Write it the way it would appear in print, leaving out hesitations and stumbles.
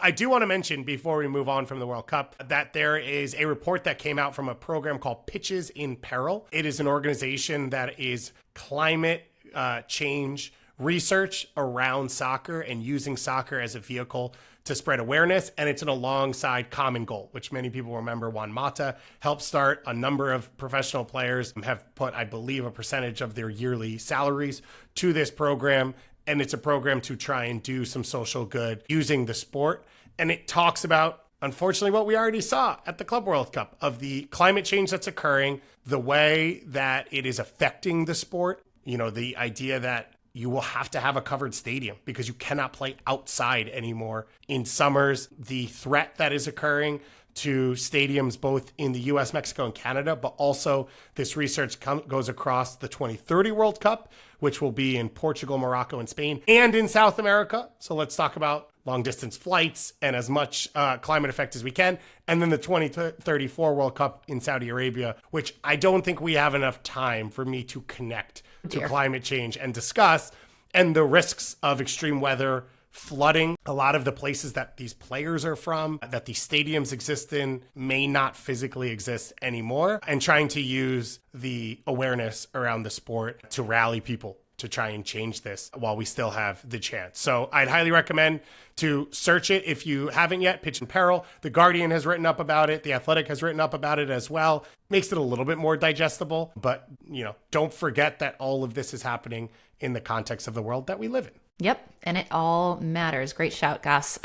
I do want to mention before we move on from the World Cup that there is a report that came out from a program called Pitches in Peril. It is an organization that is climate change research around soccer and using soccer as a vehicle to spread awareness. And it's an alongside Common Goal, which many people remember Juan Mata helped start. A number of professional players have put, I believe, a percentage of their yearly salaries to this program. And it's a program to try and do some social good using the sport. And it talks about, unfortunately, what we already saw at the Club World Cup of the climate change that's occurring, the way that it is affecting the sport. You know, the idea that you will have to have a covered stadium because you cannot play outside anymore in summers. The threat that is occurring to stadiums both in the US, Mexico, and Canada, but also this research goes across the 2030 World Cup, which will be in Portugal, Morocco, and Spain, and in South America. So let's talk about long distance flights and as much climate effect as we can. And then the 2034 World Cup in Saudi Arabia, which I don't think we have enough time for me to connect to climate change and discuss, and the risks of extreme weather, flooding. A lot of the places that these players are from, that these stadiums exist in, may not physically exist anymore, and trying to use the awareness around the sport to rally people to try and change this while we still have the chance. So I'd highly recommend to search it if you haven't yet. Pitch in Peril. The Guardian has written up about it. The Athletic has written up about it as well. Makes it a little bit more digestible, but don't forget that all of this is happening in the context of the world that we live in. Yep. And it all matters. Great shout, Gus.